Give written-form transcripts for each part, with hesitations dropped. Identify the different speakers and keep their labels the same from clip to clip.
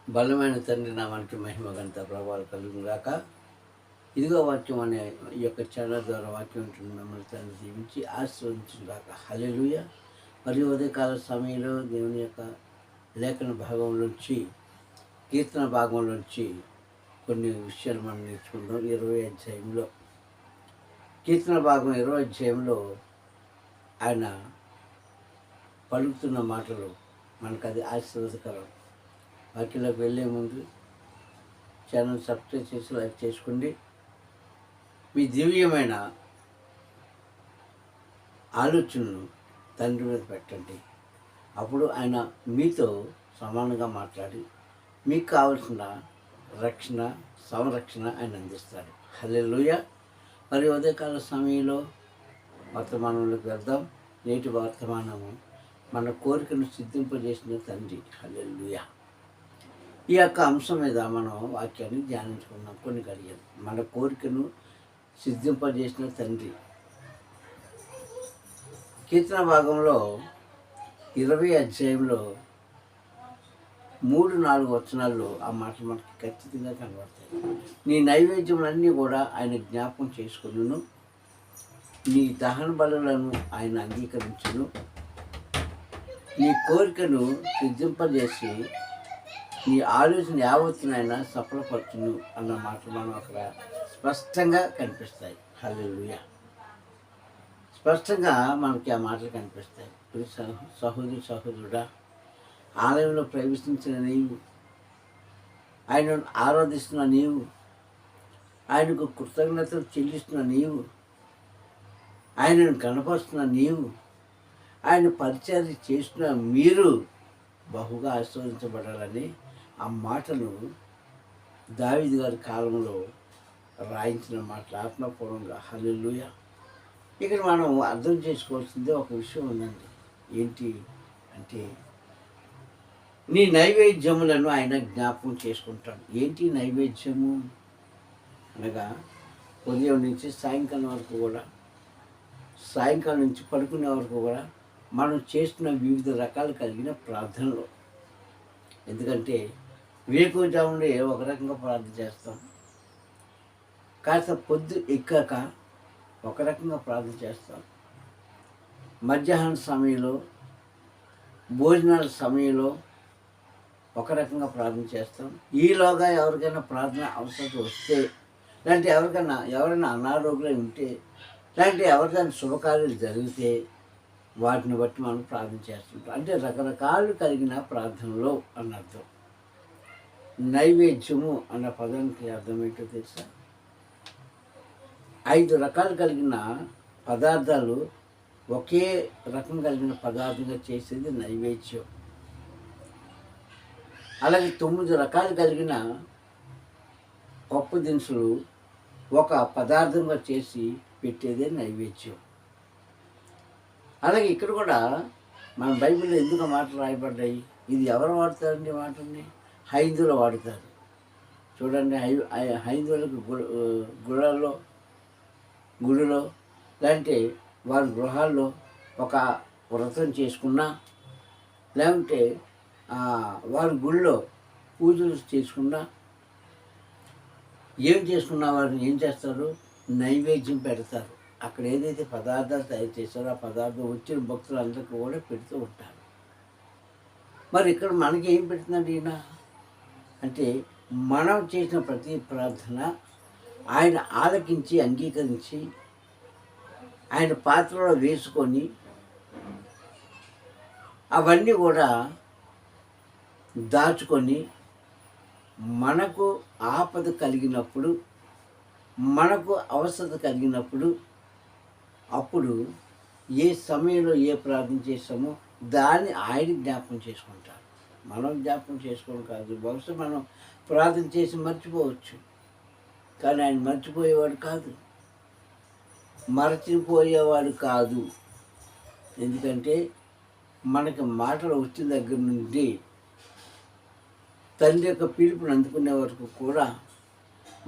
Speaker 1: బలమైన తండ్రి నామానికి మహిమ ఘనత ప్రభావాలు కలుగును గాక. ఇదిగో వాక్యం అనే ఈ యొక్క ఛానల్ ద్వారా వాక్యం ఉంటుంది మిమ్మల్ని తండ్రి దీవించి ఆశీర్వదించును గాక. హల్లెలూయా. మరియు ఉదయకాల సమయంలో దేవుని యొక్క లేఖన భాగంలోంచి కీర్తన భాగంలోంచి కొన్ని విషయాలు మనం నేర్చుకుందాం. 20వ అధ్యాయంలో కీర్తన భాగం 20వ అధ్యాయంలో ఆయన పలుకుతున్న మాటలు మనకు అది ఆశీర్వాదకరం. వాక్యంలోకి వెళ్ళే ముందు ఛానల్ సబ్స్క్రైబ్ చేసి లైక్ చేసుకోండి. మీ దివ్యమైన ఆలోచనను తండ్రి మీద పెట్టండి. అప్పుడు ఆయన మీతో సమానంగా మాట్లాడి మీకు కావలసిన రక్షణ సంరక్షణ ఆయన అందిస్తాడు. హల్లెలూయా. మరి ఉదయకాల సమయంలో వర్తమానంలోకి వెళ్దాం. నేటి వర్తమానము మన కోరికను సిద్ధింపజేసిన తండ్రి. హల్లెలూయా. ఈ యొక్క అంశం మీద మనం వాక్యాన్ని ధ్యానించుకున్నాం కొన్ని గడియలు. మన కోరికను సిద్ధింపజేసిన తండ్రి. కీర్తన భాగంలో 20వ అధ్యాయంలో 3-4 వచనాల్లో ఆ మాటలు మనకి ఖచ్చితంగా కనబడతాయి. నీ నైవేద్యములన్నీ కూడా ఆయన జ్ఞాపకం చేసుకును, నీ దహన బలులను ఆయన అంగీకరించును, నీ కోరికను సిద్ధింపజేసి నీ ఆలోచన యావత్తునైనా సఫలపరచును అన్న మాటలు మనం అక్కడ స్పష్టంగా కనిపిస్తాయి. హల్లెలూయా. స్పష్టంగా మనకి ఆ మాటలు కనిపిస్తాయి. సహోదరుడా, ఆలయంలో ప్రవేశించిన నీవు, ఆయనను ఆరాధిస్తున్న నీవు, ఆయనకు కృతజ్ఞతలు చెల్లిస్తున్న నీవు, ఆయనను కనపరుస్తున్న నీవు, ఆయన పరిచయం చేస్తున్న మీరు బహుగా ఆశీర్వదించబడాలని ఆ మాటలు దావీదు గారి కాలంలో రాయించిన మాటలు ఆత్మపూర్వంగా. హల్లెలూయా. ఇక్కడ మనం అర్థం చేసుకోవాల్సిందే ఒక విషయం ఉందండి. ఏంటి అంటే, నీ నైవేద్యములను ఆయన జ్ఞాపకం చేసుకుంటాడు. ఏంటి నైవేద్యము అనగా, ఉదయం నుంచి సాయంకాలం వరకు కూడా, సాయంకాలం నుంచి పడుకునే వరకు కూడా మనం చేస్తున్న వివిధ రకాలు కలిగిన ప్రార్థనలు. ఎందుకంటే వేకువజామునే ఒక రకంగా ప్రార్థన చేస్తాం, కాస్త పొద్దు ఎక్కాక ఒక రకంగా ప్రార్థన చేస్తాం, మధ్యాహ్నం సమయంలో భోజనాల సమయంలో ఒక రకంగా ప్రార్థన చేస్తాం. ఈలోగా ఎవరికైనా ప్రార్థన అవసరం వస్తే, లేదంటే ఎవరైనా అనారోగ్యం ఉంటే, లేదంటే ఎవరికైనా శుభకార్యాలు జరిగితే వాటిని బట్టి మనం ప్రార్థన చేస్తుంటాం. అంటే రకరకాలు కలిగిన ప్రార్థనలో అన్న అర్థం. నైవేద్యము అన్న పదానికి అర్థం ఏంటో తెలుసా? 5 రకాలు కలిగిన పదార్థాలు ఒకే రకం కలిగిన పదార్థంగా చేసేది నైవేద్యం. అలాగే 9 రకాలు కలిగిన పప్పు దినుసులు ఒక పదార్థంగా చేసి పెట్టేదే నైవేద్యం. అలాగే ఇక్కడ కూడా మన బైబిల్లో ఎందుకు మాటలు రాయబడ్డాయి? ఇది ఎవరు వాడతారండి మాటల్ని? హైందువులు వాడతారు. చూడండి, హైందువులకు గుడిలో లేదంటే వారి గృహాల్లో ఒక వ్రతం చేసుకున్నా, లేదంటే వారి గుళ్ళో పూజలు చేసుకున్నా, ఏం చేసుకున్నా వారిని ఏం చేస్తారు? నైవేద్యం పెడతారు. అక్కడ ఏదైతే పదార్థాలు తయారు చేశారో ఆ పదార్థం వచ్చిన భక్తులందరికీ కూడా పెడుతూ ఉంటారు. మరి ఇక్కడ మనకి ఏం పెడుతున్నాడు ఈయన అంటే, మనం చేసిన ప్రతి ప్రార్థన ఆయన ఆలకించి అంగీకరించి ఆయన పాత్రలో వేసుకొని అవన్నీ కూడా దాచుకొని, మనకు ఆపద కలిగినప్పుడు, మనకు అవసరత కలిగినప్పుడు, అప్పుడు ఏ సమయంలో ఏ ప్రార్థన చేస్తామో దాన్ని ఆయన జ్ఞాపకం చేసుకుంటారు. మనం జ్ఞాపకం చేసుకోవడం కాదు. బహుశా మనం ప్రార్థన చేసి మర్చిపోవచ్చు, కానీ ఆయన మర్చిపోయేవాడు కాదు, మరచిపోయేవాడు కాదు. ఎందుకంటే మనకి మాటలు వచ్చిన దగ్గర నుండి తండ్రి యొక్క పిలుపుని అందుకునే వరకు కూడా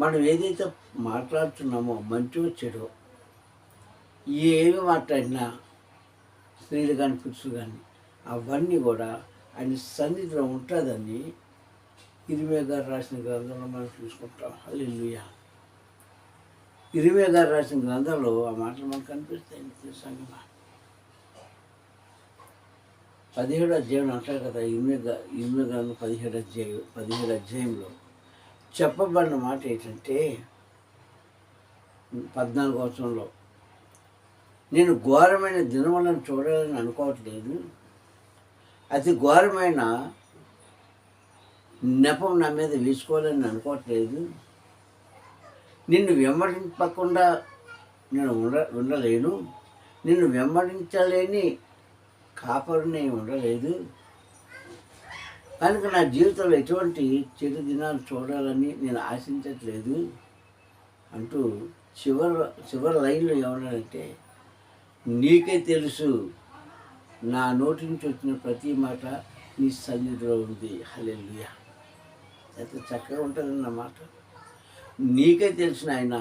Speaker 1: మనం ఏదైతే మాట్లాడుతున్నామో, మంచో చెడో, ఏమి మాట్లాడినా, స్త్రీలు కానీ పురుషులు కానీ, అవన్నీ కూడా ఆయన సన్నిధిలో ఉంటుందని ఇరిమియా గారు రాసిన గ్రంథంలో మనం చూసుకుంటాం. హల్లెలూయా. ఇరిమియా గారు రాసిన గ్రంథంలో ఆ మాటలు మనకు కనిపిస్తాయి. సంగమా 17వ అధ్యాయం అంటారు కదా, ఇరిమియా గ్రంథం 17వ అధ్యాయంలో చెప్పబడిన మాట ఏంటంటే 14వ వచనంలో, నేను ఘోరమైన దినములను చూడాలని అనుకోవట్లేదు, అతి ఘోరమైన నెపం నా మీద వేసుకోవాలని అనుకోవట్లేదు, నిన్ను వెంబడింపకుండా నేను ఉండలేను, నిన్ను వెంబడించలేని కాపరిని ఉండలేదు, కనుక నా జీవితంలో ఎటువంటి చెడు దినాలు చూడాలని నేను ఆశించట్లేదు అంటూ చివరి లైన్లో ఏమన్నాడంటే, నీకే తెలుసు నా నోటి నుంచి వచ్చిన ప్రతి మాట నీ సన్నిధిలో ఉంది. హల్లెలూయా. ఎంత చక్కగా ఉంటుందన్న మాట. నీకే తెలిసిన ఆయన,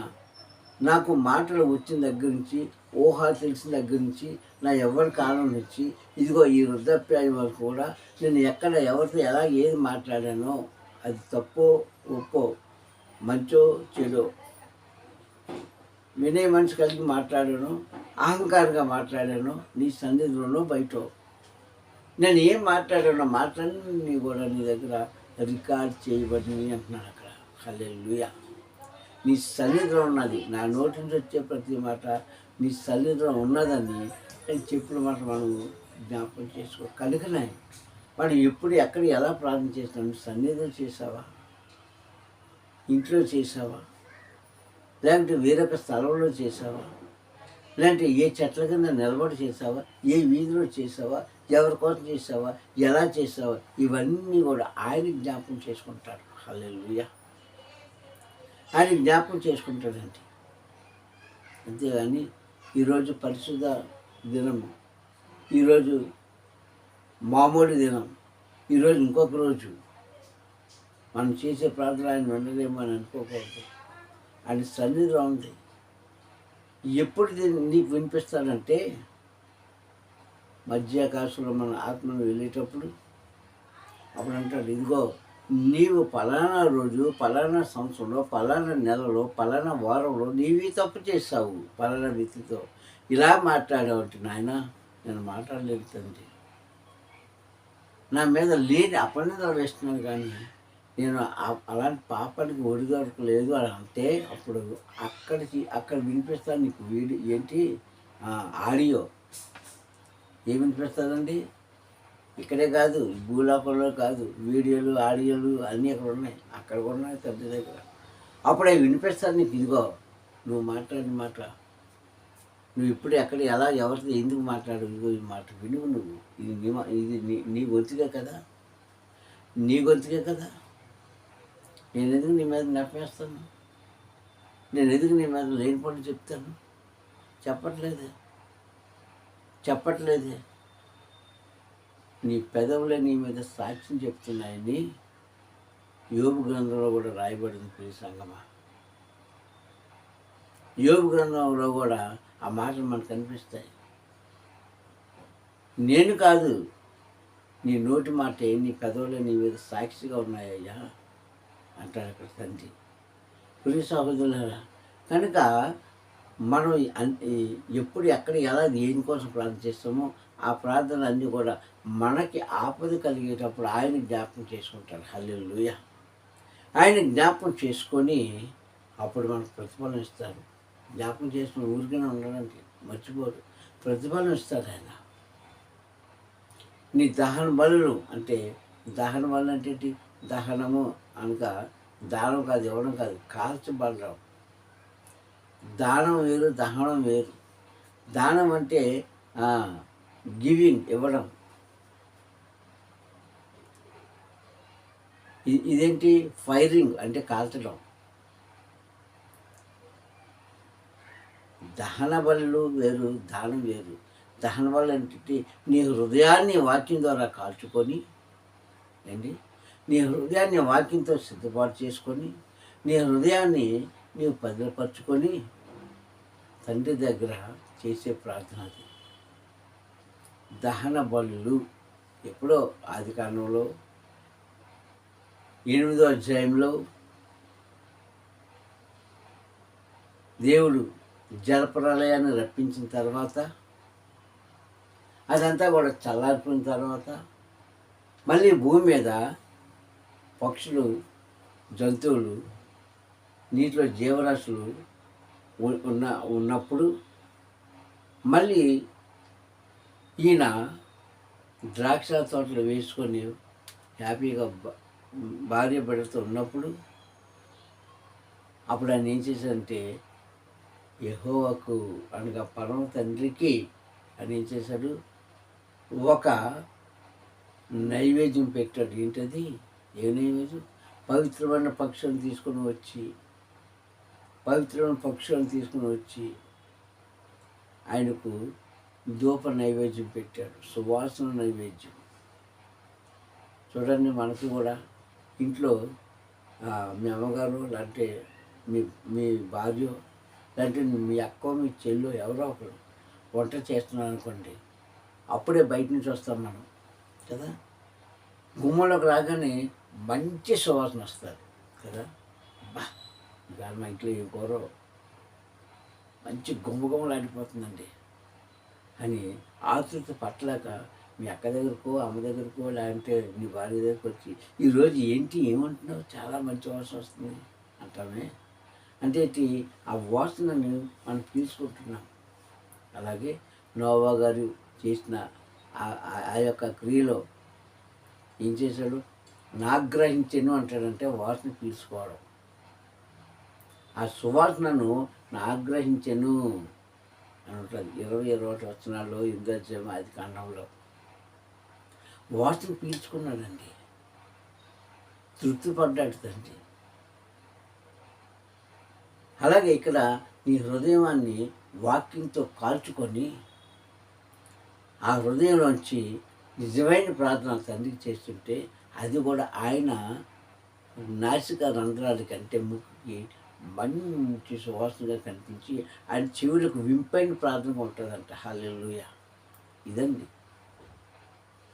Speaker 1: నాకు మాటలు వచ్చిన దగ్గర నుంచి, ఊహ తెలిసిన దగ్గర నుంచి, నా ఎవరి కాలం నుంచి ఇదిగో ఈ వృద్ధాప్యాయం వరకు కూడా నేను ఎక్కడ ఎవరితో ఎలా ఏది మాట్లాడానో, అది తప్పో ఒప్పో, మంచో చెడో, వినయ మనసు కలిగి మాట్లాడాను, అహంకారంగా మాట్లాడాను, నీ సన్నిధిలోనో బయటో, నేను ఏం మాట్లాడానో మాటలన్నీ కూడా నీ దగ్గర రికార్డ్ చేయబడినవి అంటున్నాడు అక్కడ. హల్లెలూయా. నీ సన్నిధిలో ఉన్నది, నా నోటి నుంచి వచ్చే ప్రతి మాట నీ సన్నిధిలో ఉన్నదని చెప్పిన మాట మనం జ్ఞాపకం చేసుకో. కనుకనే మనం ఎప్పుడు ఎక్కడ ఎలా ప్రార్థన చేస్తాం? సన్నిధిలో చేసావా, ఇంట్లో చేసావా, లేదంటే వేరొక స్థలంలో చేసావా, లేదంటే ఏ చెట్ల కింద నిలబడి చేసావా, ఏ వీధిలో చేసావా, ఎవరి కోసం చేసావా, ఎలా చేసావా, ఇవన్నీ కూడా ఆయన జ్ఞాపకం చేసుకుంటాడు. హల్లెలూయా. ఆయన జ్ఞాపకం చేసుకుంటాడండి. అంతేగాని ఈరోజు పరిశుద్ధ దినం, ఈరోజు మామూలు దినం, ఈరోజు ఇంకొక రోజు మనం చేసే ప్రార్థన ఆయన ఉండలేమో అని అనుకోకూడదు. ఆయన సన్నిధిలో ఉంది. ఎప్పుడు నీకు వినిపిస్తాడంటే, మధ్యాకాశంలో మన ఆత్మను వెళ్ళేటప్పుడు అప్పుడు అంటాడు, ఇదిగో నీవు పలానా రోజు, పలానా సంవత్సరంలో, పలానా నెలలో, పలానా వారంలో నీవి తప్పు చేస్తావు, పలానా వ్యక్తితో ఇలా మాట్లాడావంటే నాయన నేను మాట్లాడలేదు తండ్రి, నా మీద లేని అపనిందలు వేస్తున్నాను, కానీ నేను అలాంటి పాపానికి ఒడిదొరకలేదు అని అంటే అప్పుడు అక్కడ వినిపిస్తాను నీకు ఏంటి ఆడియో ఏం వినిపిస్తుందండి? ఇక్కడే కాదు, భూలోకంలో కాదు, వీడియోలు ఆడియోలు అన్నీ అక్కడ ఉన్నాయి, అక్కడ కూడా ఉన్నాయి తండ్రి దగ్గర. అప్పుడే వినిపిస్తాను నీకు, ఇదిగో నువ్వు మాట్లాడిన మాట, నువ్వు ఇప్పుడు ఎక్కడ ఎలా ఎవరితో ఎందుకు మాట్లాడు, ఇదిగో ఈ మాట వినువు నువ్వు, ఇది నీ గొంతుకే కదా, నీ గొంతుకే కదా, నేను ఎందుకు నీ మీద నెప్పేస్తాను, నేను ఎందుకు నీ మీద లేని పనులు చెప్తాను? చెప్పట్లేదే. నీ పెదవులే నీ మీద సాక్ష్యం చెప్తున్నాయని యోబు గ్రంథంలో కూడా రాయబడింది. ప్రియ సంగమా, యోబు గ్రంథంలో కూడా ఆ మాటలు మనకు కనిపిస్తాయి. నేను కాదు, నీ నోటి మాటే, నీ పెదవులే నీ మీద సాక్షిగా ఉన్నాయ్యా అంటాడు అక్కడ తండ్రి. ప్రియ సహోదరులారా, కనుక మనం ఎప్పుడు ఎక్కడ ఎలా దేనికోసం ప్రార్థన చేస్తామో ఆ ప్రార్థనలు అన్నీ కూడా మనకి ఆపద కలిగేటప్పుడు ఆయన జ్ఞాపకం చేసుకుంటాడు. హల్లెలూయా. ఆయన జ్ఞాపకం చేసుకొని అప్పుడు మనకు ప్రతిఫలం ఇస్తారు. జ్ఞాపకం చేసుకుని ఊరికనే ఉండడానికి మర్చిపోరు, ప్రతిఫలం ఇస్తారు ఆయన. నీ దహన బలులు అంటే, దహన బలు అంటే ఏంటి? దహనము అనక దానం కాదు, ఇవ్వడం కాదు, కాల్చబడడం. దానం వేరు, దహనం వేరు. దానం అంటే గివింగ్, ఇవ్వడం. ఇదేంటి? ఫైరింగ్ అంటే కాల్చడం. దహన బలులు వేరు, దానం వేరు. దహన బలు అంటే నీ హృదయాన్ని వాక్యం ద్వారా కాల్చుకొని, నీ హృదయాన్ని వాక్యంతో సిద్ధపాటు చేసుకొని, నీ హృదయాన్ని నీవు భద్రపరచుకొని తండ్రి దగ్గర చేసే ప్రార్థన అది. దహన బలులు ఎప్పుడో ఆది కాలంలో 8వ అధ్యాయంలో దేవుడు జలప్రలయాన్ని రప్పించిన తర్వాత అదంతా కూడా చల్లారిపోయిన తర్వాత మళ్ళీ భూమి మీద పక్షులు, జంతువులు, నీటిలో జీవరాశులు ఉన్నప్పుడు మళ్ళీ ఈయన ద్రాక్ష తోటలు వేసుకొని హ్యాపీగా భార్య బిడ్డతో ఉన్నప్పుడు అప్పుడు ఆయన ఏం చేశాడంటే యెహోవాకు అనగా పరమ తండ్రికి ఆయన ఏం చేశాడు, ఒక నైవేద్యం పెట్టాడు. ఏంటది? ఏ నైవేద్యం? పవిత్రమైన పక్షులను తీసుకుని వచ్చి ఆయనకు ధూప నైవేద్యం పెట్టాడు, సువాసన నైవేద్యం. చూడండి, మనకు కూడా ఇంట్లో మీ అమ్మగారు లేదంటే మీ భార్య లేదంటే మీ అక్క, మీ చెల్లు ఎవరో ఒకరు వంట చేస్తున్నాను అనుకోండి, అప్పుడే బయట నుంచి వస్తాం మనం కదా. గుమ్మలోకి రాగానే మంచి సువాసన వస్తుంది కదా. బా, ఇవాళ మా ఇంట్లో ఏం కూర, మంచి గుమ్మలాడిపోతుందండి అని ఆతృత పట్టలేక మీ అక్క దగ్గరకో, అమ్మ దగ్గరకో, లేదంటే మీ భార్య దగ్గరకు వచ్చి ఈరోజు ఏమంటున్నావు, చాలా మంచి వాసన వస్తుంది అంటామే. అంటే ఆ వాసనని మనం పీల్చుకుంటున్నాం. అలాగే నోవా గారు చేసిన ఆ యొక్క క్రియలో ఏం చేశాడు? నాగ్రహించను అంటాడంటే వాసన పీల్చుకోవడం. ఆ సువాసనను నాగ్రహించను అని ఉంటుంది 20-21 వచనాల్లో 8వ అధ్యాయం ఆదికాండంలో. వాసన పీల్చుకున్నాడండి, తృప్తి పడ్డాడు తండ్రి. అలాగే ఇక్కడ నీ హృదయాన్ని వాక్యంతో కాల్చుకొని ఆ హృదయంలోంచి నిజమైన ప్రార్థన తండ్రికి చేస్తుంటే అది కూడా ఆయన నాసిక రంధ్రాల కంటే ముక్కుకి మంచి సువాసనగా కనిపించి ఆయన చెవులకు వింపైన ప్రార్థన ఉంటుందంట. హల్లెలూయా! ఇదండి.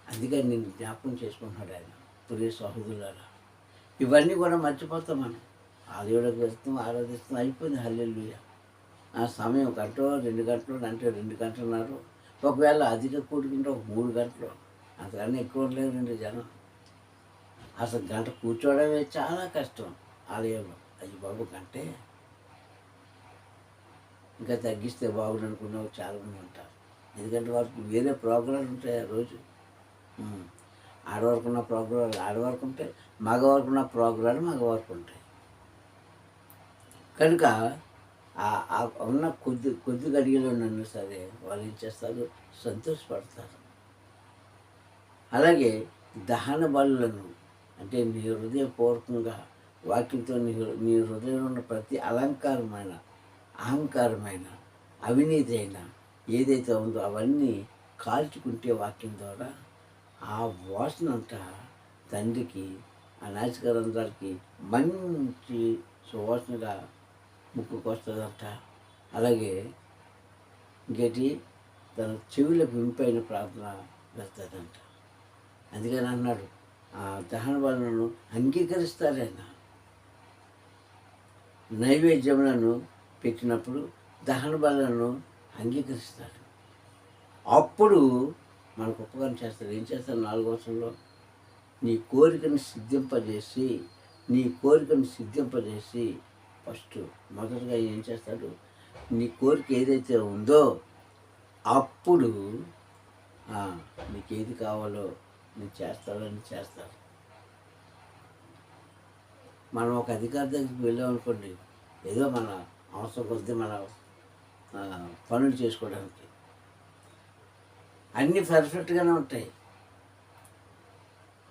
Speaker 1: అందుకని నేను జ్ఞాపకం చేసుకుంటున్నాడు ఆయన. ప్రియ సహోదరులారా, ఇవన్నీ కూడా మర్చిపోతాం మనం. ఆలయంలోకి వెళ్తాం, ఆరాధిస్తాం, అయిపోయింది. హల్లెలూయా! ఆ సమయం 1 గంట 2 గంటలు అంటే 2 గంటలున్నారు. ఒకవేళ అధిక కూడుకుంటే 3 గంటలు, అంతకన్నా ఎక్కువ ఉండలేదండి జనం. అసలు గంట కూర్చోవడమే చాలా కష్టం ఆలయంలో. అయ్యి బాబు, గంటే ఇంకా తగ్గిస్తే బాగుండు అనుకున్న వాళ్ళు చాలామంది ఉంటారు. ఎందుకంటే వారికి వేరే ప్రోగ్రాలు ఉంటాయి ఆ రోజు. ఆడవారికి ప్రోగ్రాలు ఆడవారికి ఉంటాయి, మగవారికి ప్రోగ్రాలు మగవారికి ఉంటాయి. కనుక ఉన్న కొద్ది గడియలోనన్నా సరే వాళ్ళు ఏం చేస్తారు? సంతోషపడతారు. అలాగే దహన బలులను అంటే నీ హృదయపూర్వకంగా వాక్యంతో నీ హృదయంలో ఉన్న ప్రతి అహంకారమైన అవినీతి అయినా ఏదైతే ఉందో అవన్నీ కాల్చుకుంటే వాక్యం ద్వారా ఆ వాసన అంతా తండ్రికి, ఆ నాసికారంధ్రాలకి మంచి సువాసనగా ముక్కుకు వస్తుందంట. అలాగే ఇంకేటి తన చెవులకు వింపైన ప్రార్థన వెళ్తుందంట. అందుకని అన్నాడు, ఆ దహన బలులను అంగీకరిస్తారైనా. నైవేద్యములను పెట్టినప్పుడు దహన బలులను అంగీకరిస్తాడు. అప్పుడు మనకు ఉపకారం చేస్తాడు. ఏం చేస్తాడు? 4వ వచనంలో నీ కోరికను సిద్ధింపజేసి ఫస్ట్ మొదటగా ఏం చేస్తాడు? నీ కోరిక ఏదైతే ఉందో అప్పుడు నీకు ఏది కావాలో నేను చేస్తాడు. మనం ఒక అధికారి దగ్గరికి వెళ్ళామనుకోండి, ఏదో మన అవసరం కొద్ది మన పనులు చేసుకోవడానికి అన్నీ పర్ఫెక్ట్గానే ఉంటాయి.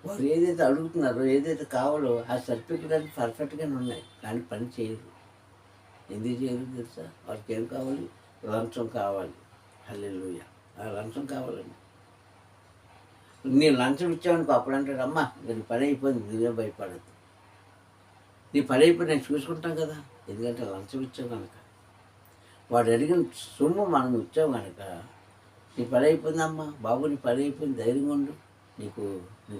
Speaker 1: వారు ఏదైతే అడుగుతున్నారో, ఏదైతే కావాలో ఆ సర్టిఫికెట్ అన్ని పర్ఫెక్ట్గానే ఉన్నాయి, కానీ పని చేయరు. ఎందుకు చేయరు తెలుసా? వారికి ఏం కావాలి? లంచం కావాలి. హల్లెలూయా! ఆ లంచం కావాలండి. నేను లంచం ఇచ్చావనుకో, అప్పుడు అంటాడు, అమ్మా నీ పని అయిపోయింది, నువ్వే భయపడద్దు, నీ పని అయిపోయి నేను చూసుకుంటాం కదా. ఎందుకంటే లంచం ఇచ్చావు కనుక, వాడు అడిగిన సొమ్ము మనం ఇచ్చావు కనుక నీ పని అయిపోయిందమ్మా, బాబు నీ పని అయిపోయింది, ధైర్యంగా ఉండు, నీకు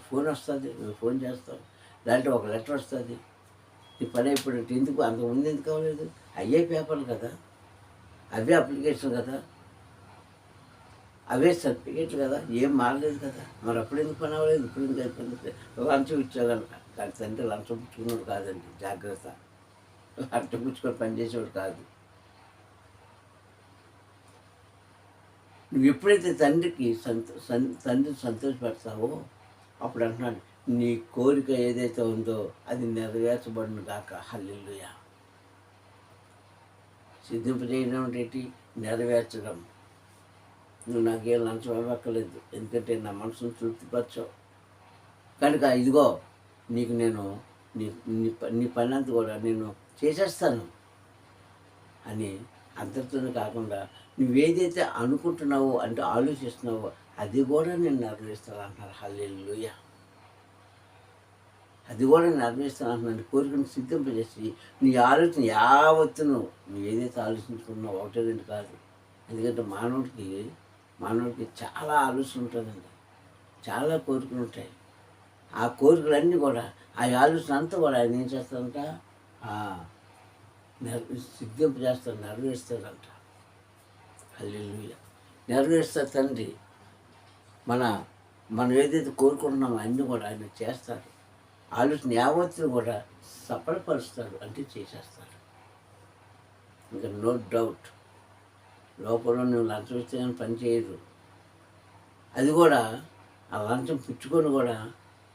Speaker 1: ఫోన్ వస్తుంది, నువ్వు ఫోన్ చేస్తావు, లేదంటే ఒక లెటర్ వస్తుంది, నీ పని అయిపోయినట్టు. ఎందుకు అంతకుముందు ఎందుకు అవ్వలేదు? అయ్యే పేపర్లు కదా, అవే అప్లికేషన్ కదా, అవే సర్టిఫికేట్లు కదా, ఏం మారలేదు కదా. మరి అప్పుడు ఎందుకు పని అవ్వలేదు, ఇప్పుడు ఎందుకు అయిపోయింది? లంచం ఇచ్చేవాళ్ళ కానీ తండ్రి లంచం పుచ్చుకున్నాడు కాదండి, జాగ్రత్త. లంచం పుచ్చుకొని పనిచేసేవాడు కాదు. నువ్వు ఎప్పుడైతే తండ్రికి తండ్రిని సంతోషపెడతావో అప్పుడు అంటున్నాడు, నీ కోరిక ఏదైతే ఉందో అది నెరవేర్చబడిన గాక. హల్లెలూయా. సిద్ధింపజేయడం ఏంటి? నెరవేర్చడం. నువ్వు నాకేం లంచం ఇవ్వక్కర్లేదు, ఎందుకంటే నా మనసును తృప్తిపరచావు కనుక ఇదిగో నీకు నేను నీ పని అంతా కూడా నేను చేసేస్తాను అని అంతటితోనే కాకుండా నువ్వేదైతే అనుకుంటున్నావో అంటే ఆలోచిస్తున్నావో అది కూడా నేను నెరవేరుస్తాను అంటున్నారు. హల్లెలూయా. అది కూడా నెరవేరుస్తాను అంటున్నాను. కోరికను సిద్ధింపజేసి నీ ఆలోచన యావత్తును నువ్వు ఏదైతే ఆలోచించుకున్నావు ఒకటే రెండు కాదు. ఎందుకంటే మానవుడికి చాలా ఆలోచన ఉంటుందండి, చాలా కోరికలు ఉంటాయి. ఆ కోరికలన్నీ కూడా ఆ ఆలోచన అంతా కూడా ఆయన ఏం చేస్తాడంట, సిద్ధింపజేస్తాడు, నెరవేరుస్తాడంట. హల్లెలూయా. నెరవేరుస్తాడు తండ్రి. మనం ఏదైతే కోరుకుంటున్నామో అన్నీ కూడా ఆయన చేస్తాడు. ఆలోచన యావత్తును కూడా సఫలపరుస్తాడు, అంటే చేసేస్తాడు. ఇంకా నో డౌట్. లోపల నువ్వు లంచం ఇస్తే కానీ పని చేయరు. అది కూడా ఆ లంచం పుచ్చుకొని కూడా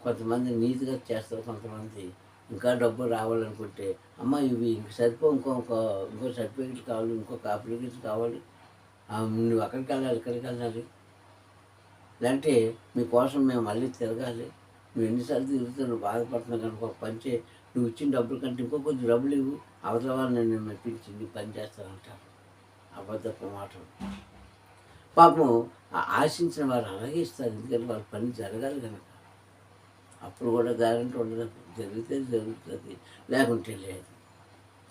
Speaker 1: కొంతమంది నీతిగా చేస్తారు, కొంతమంది ఇంకా డబ్బు రావాలనుకుంటే అమ్మ ఇవి ఇంక సరిపో, ఇంకో సర్టిఫికేట్ కావాలి, ఇంకొక అప్లికేషన్ కావాలి, నువ్వు అక్కడికి వెళ్ళాలి, ఇక్కడికి వెళ్ళాలి, లేదంటే మీకోసం మేము మళ్ళీ తిరగాలి, నువ్వు ఎన్నిసార్లు తిరుగుతావు, నువ్వు బాధపడుతున్నావు కనుక ఒక పని చేయి, నువ్వు ఇచ్చిన డబ్బుల కంటే ఇంకో కొంచెం డబ్బులు ఇవ్వు, అవతల వాళ్ళు నేను మెప్పించి నీ పని చేస్తానంటారు. అబద్ధపు మాటలు. పాపం ఆశించిన వారు అలాగే ఇస్తారు, ఎందుకంటే వాళ్ళ పని జరగాలి కనుక. అప్పుడు కూడా గ్యారెంటీ ఉండదు, జరిగితే జరుగుతుంది, లేకుంటే లేదు.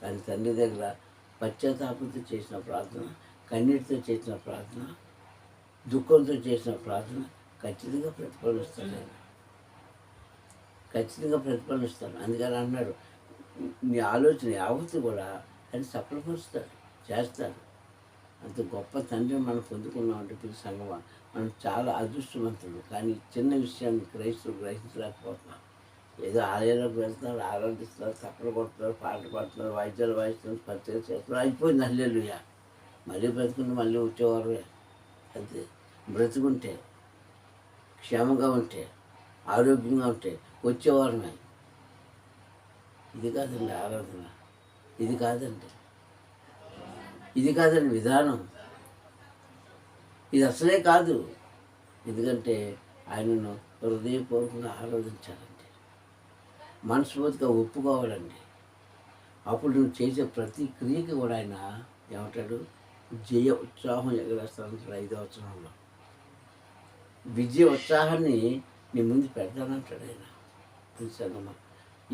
Speaker 1: కానీ తండ్రి దగ్గర పశ్చాత్తాపంతో చేసిన ప్రార్థన, కన్నీటితో చేసిన ప్రార్థన, దుఃఖంతో చేసిన ప్రార్థన ఖచ్చితంగా ప్రతిఫలిస్తాను ఆయన, ఖచ్చితంగా ప్రతిఫలిస్తాను. అందుకని అన్నాడు, నీ ఆలోచన యావత్తు కూడా ఆయన సఫలపరుస్తాడు, చేస్తాడు. అంత గొప్ప తండ్రిని మనం పొందుకున్నామంటే పిల్లల సంగమా మనం చాలా అదృష్టవంతులు. కానీ చిన్న విషయాన్ని క్రైస్తవులు గ్రహించలేకపోతున్నాం. ఏదో ఆలయంలోకి వెళ్తున్నారు, ఆరాధిస్తున్నారు, తప్పలు కొడుతున్నారు, పాటలు పాడుతున్నారు, వాయిద్యాలు వాయిస్తున్నారు, పరిచయం చేస్తున్నారు, అయిపోయింది. హల్లెలూయా. మళ్ళీ బ్రతుకుంటే మళ్ళీ వచ్చేవారు. అంతే. బ్రతుకుంటే క్షేమంగా ఉంటే ఆరోగ్యంగా ఉంటే వచ్చేవారమే. ఇది కాదండి ఆరాధన, ఇది కాదండి విధానం, ఇది అసలే కాదు. ఎందుకంటే ఆయనను హృదయపూర్వకంగా ఆరాధించాలండి, మనస్ఫూర్తిగా ఒప్పుకోవాలండి. అప్పుడు నువ్వు చేసే ప్రతి క్రియకి కూడా ఆయన ఏమంటాడు, జయ ఉత్సాహం ఎగరేస్తానంటాడు. 5వ వచనంలో విజయ ఉత్సాహాన్ని నీ ముందు పెడతానంటాడు ఆయన. తెలుసమ్మా,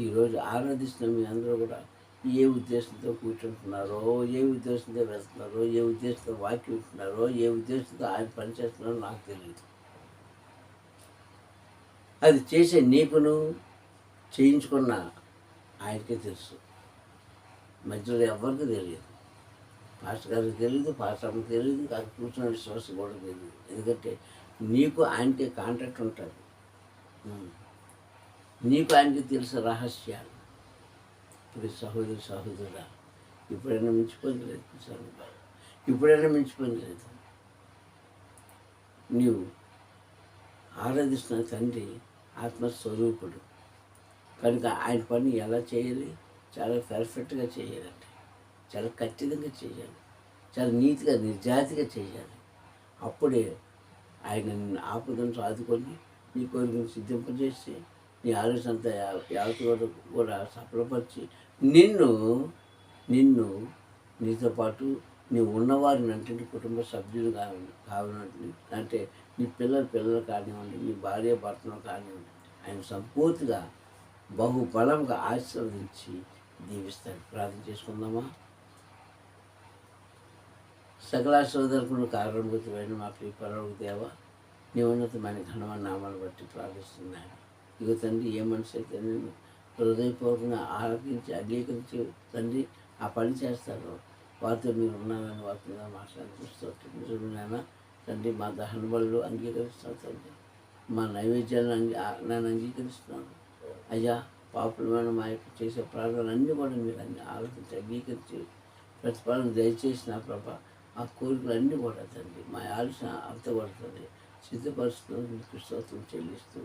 Speaker 1: ఈరోజు ఆరాధిస్తున్న మీ అందరూ కూడా ఏ ఉద్దేశంతో కూర్చుంటున్నారో, ఏ ఉద్దేశంతో వెళ్తున్నారో, ఏ ఉద్దేశంతో వాక్యం ఉంటున్నారో, ఏ ఉద్దేశంతో ఆయన పనిచేస్తున్నారో నాకు తెలియదు. అది చేసే నీకును చేయించుకున్న ఆయనకే తెలుసు. మధ్యలో ఎవరికి తెలియదు. పాస్టర్ గారికి తెలియదు, పాస్టర్ అమ్మకి తెలియదు, అది కూర్చున్న విశ్వాసం కూడా తెలియదు. ఎందుకంటే నీకు ఆయనకి కాంట్రాక్ట్ ఉంటుంది, నీకు ఆయనకి తెలిసిన రహస్యాలు. ఇప్పుడు సహోదరుడా, ఇప్పుడైనా మించిపోలేదు, ఇప్పుడైనా మించిపోలేదు. నీవు ఆరాధిస్తున్న తండ్రి ఆత్మస్వరూపుడు కనుక ఆయన పని ఎలా చేయాలి, చాలా పర్ఫెక్ట్గా చేయాలండి, చాలా ఖచ్చితంగా చేయాలి, చాలా నీతిగా నిజాతిగా చేయాలి. అప్పుడే ఆయన ఆపదను ఆదుకొని నీ కోరికను సిద్ధింపజేసి నీ ఆలోచన అంతా యావత్తు కూడా సఫలపరిచి నిన్ను నీతో పాటు నీవు ఉన్నవారిని అంటే నీ కుటుంబ సభ్యులు కావాలంటే, అంటే నీ పిల్లలు కానివ్వండి, నీ భార్య భర్తను కానివ్వండి, ఆయన సంపూర్తిగా బహుబలంగా ఆశీర్వదించి దీవిస్తాడు. ప్రార్థన చేసుకుందామా? సకలాశోదరుకును కారణభూతమైన మా ప్రియపరలోక దేవా, నీ ఉన్నతమైన ఘనమైన నామాన్ని బట్టి ప్రార్థిస్తున్నాను. ఇక తండ్రి, ఏ మనిషి అయితే నేను హృదయపూర్వకంగా ఆలకించి అంగీకరించి తండ్రి ఆ పని చేస్తారు. వారితో మీరు ఉన్నారని వారితో మాట్లాడుతూ నిజమైన తండ్రి మా దహన బలులు అంగీకరిస్తాను తండ్రి. మా నైవేద్యాలను నేను అంగీకరిస్తున్నాను అయ్యా. పాపులమైన మా యొక్క చేసే ప్రార్థనలన్నీ కూడా మీరు అన్ని ఆలోచించి అంగీకరించి ప్రతిఫలం దయచేసి నా ప్రభ ఆ కోరికలన్నీ కూడా తండ్రి మా ఆలోచన అర్థపడుతుంది సిద్ధపరుస్తూ మీకు స్తోత్రం చెల్లిస్తూ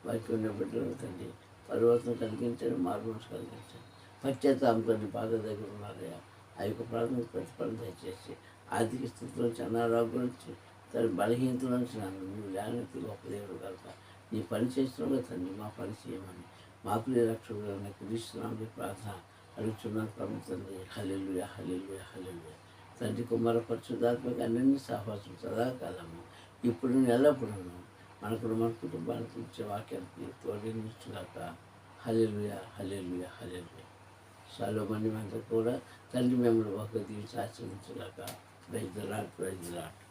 Speaker 1: వారికి ఉన్న బిడ్డలు తండ్రి పరివర్తన కలిగించండి, మార్పును కలిగించండి. పశ్చాత్తాపంతో బాధ దగ్గర ఉన్నారయ్యా. ఆ యొక్క ప్రార్థనకు ప్రతిఫలం దయచేసి ఆర్థిక స్థితిలో అనారోగ్యం నుంచి తన బలహీనత నుంచి నన్ను నువ్వు లేనెత్తి గొప్ప దేవుడు కనుక నీ పని చేస్తున్నావు తండ్రి. మా పని చేయమని మా ప్రియ రక్షకుడు క్రీస్తున్నామని ప్రార్థన అడుగుతున్నాను ప్రభు తండ్రి. హల్లెలూయా హల్లెలూయా హల్లెలూయా. తండ్రి కుమార పరిశుద్ధాత్మక అన్ని సహవాసం సదాకాలము ఇప్పుడు ఎల్లప్పుడూ మన కుటుంబానికి ఇచ్చే వాక్యానికి తోడినిచ్చుగాక. హల్లెలూయా హల్లెలూయా హల్లెలూయా. సలోమని మంది కూడా తండ్రి మిమ్మల్ని ఒక దీవించి ఆశ్రయించుగాక. Praise the lord, praise the lord.